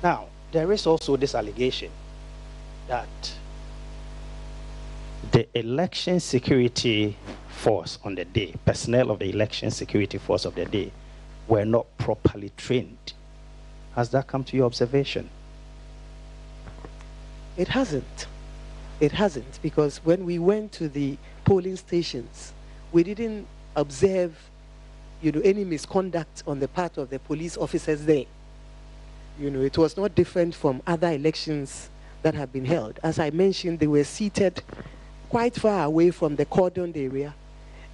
Now, there is also this allegation that the election security force on the day, personnel of the election security force of the day, were not properly trained. Has that come to your observation? It hasn't. It hasn't, because when we went to the polling stations, we didn't observe, any misconduct on the part of the police officers there. It was not different from other elections that have been held. As I mentioned, they were seated quite far away from the cordoned area,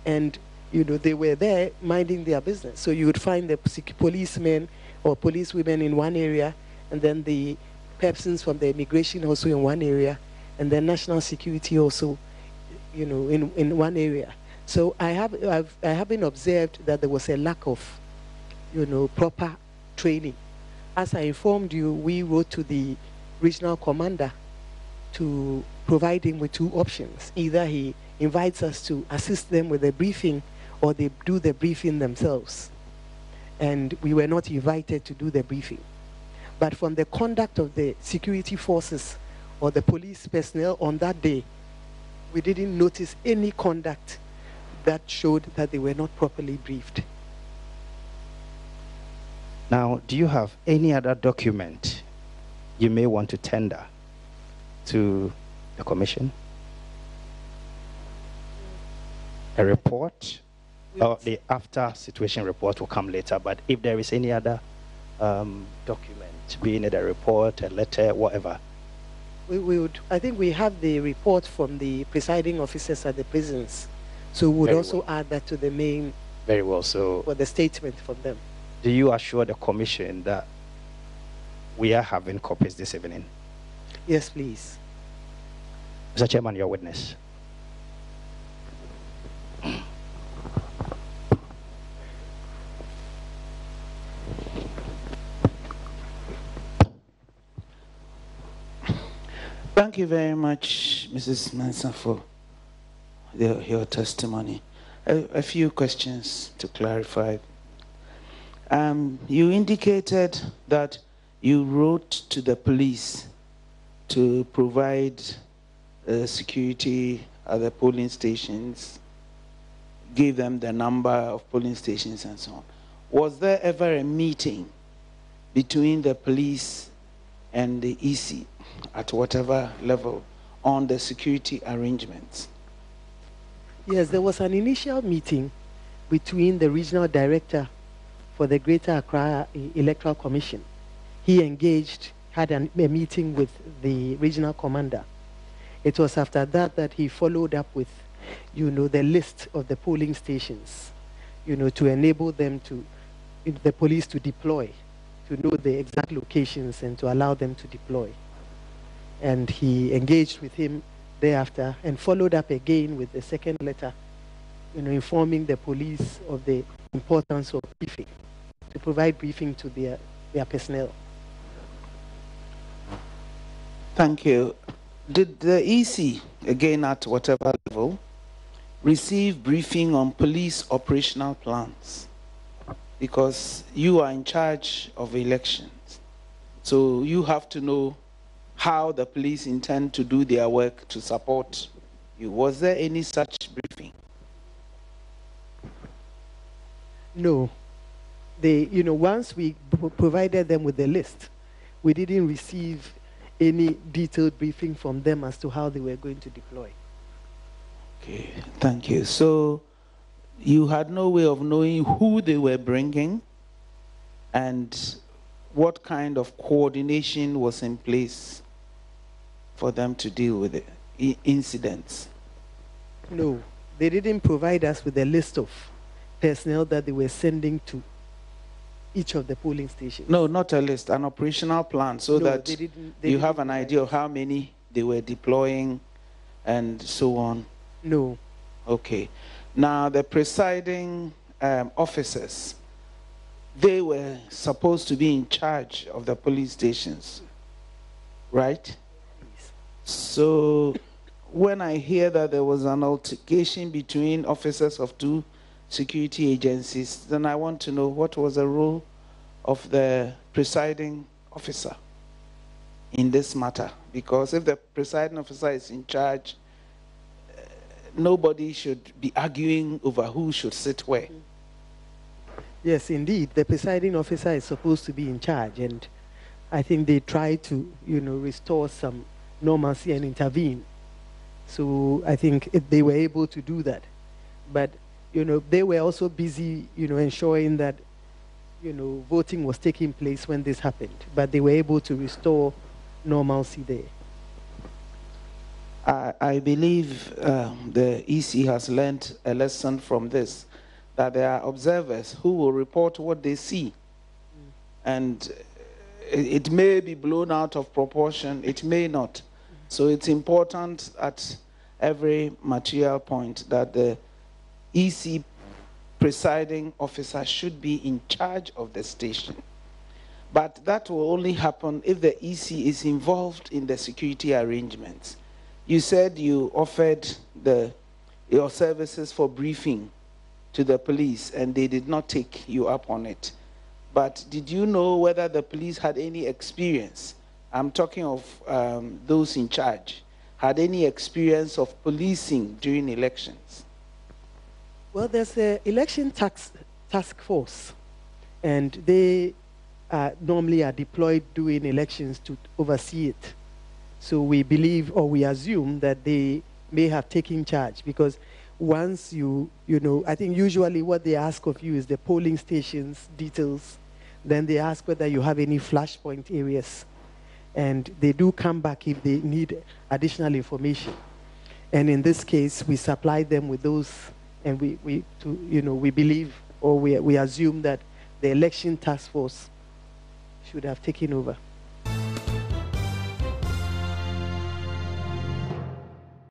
and they were there minding their business. So you would find the policemen or policewomen in one area, and then the persons from the immigration also in one area, and then national security also, in one area. So I haven't observed that there was a lack of, proper training. As I informed you, we wrote to the regional commander to provide him with two options. Either he invites us to assist them with the briefing, or they do the briefing themselves. And we were not invited to do the briefing. But from the conduct of the security forces or the police personnel on that day, we didn't notice any conduct that showed that they were not properly briefed. Now, do you have any other document you may want to tender to the commission? A report? Or the after situation report will come later, but if there is any other document, being it a report, a letter, whatever. We would, I think we have the report from the presiding officers at the prisons, so we would also add that to the main. Very well. So for the statement from them. Do you assure the commission that we are having copies this evening? Yes, please. Mr. Chairman, your witness. Thank you very much, Mrs. Mensa, for your testimony. A few questions to clarify. You indicated that you wrote to the police to provide security at the polling stations, gave them the number of polling stations and so on. Was there ever a meeting between the police and the EC at whatever level on the security arrangements? Yes, there was an initial meeting between the regional director for the Greater Accra Electoral Commission. He had a meeting with the regional commander. It was after that he followed up with, the list of the polling stations, to enable them the police to deploy, to know the exact locations and to allow them to deploy. And he engaged with him thereafter and followed up again with the second letter, informing the police of the importance of briefing, to provide briefing to their personnel. Thank you. Did the EC, again at whatever level, receive briefing on police operational plans? Because you are in charge of elections, so you have to know how the police intend to do their work to support you. Was there any such briefing? No. Once we provided them with the list, we didn't receive any detailed briefing from them as to how they were going to deploy. Okay, thank you. So you had no way of knowing who they were bringing and what kind of coordination was in place for them to deal with the incidents? No, they didn't provide us with a list of personnel that they were sending to each of the polling stations. No, not a list, an operational plan, so No, that you have an idea of how many they were deploying and so on. No. Okay. Now, the presiding officers, they were supposed to be in charge of the police stations, right? Yes. So when I hear that there was an altercation between officers of two security agencies, then I want to know what was the role of the presiding officer. in this matter? Because if the presiding officer is in charge, nobody should be arguing over who should sit where. Yes, indeed. The presiding officer is supposed to be in charge, and I think they try to, restore some normalcy and intervene. So I think they were able to do that. But, they were also busy, ensuring that, voting was taking place when this happened. But they were able to restore normalcy there. I believe the EC has learned a lesson from this, that there are observers who will report what they see. And it may be blown out of proportion, it may not. So it's important at every material point that the EC presiding officer should be in charge of the station. But that will only happen if the EC is involved in the security arrangements. You said you offered your services for briefing to the police and they did not take you up on it. But did you know whether the police had any experience? I'm talking of those in charge. Had any experience of policing during elections? Well, there's an election task force, and they normally are deployed during elections to oversee it. So we believe or we assume that they may have taken charge, because once I think usually what they ask of you is the polling stations details. Then they ask whether you have any flashpoint areas. And they do come back if they need additional information. And in this case, we supply them with those, and we believe or we assume that the election task force should have taken over.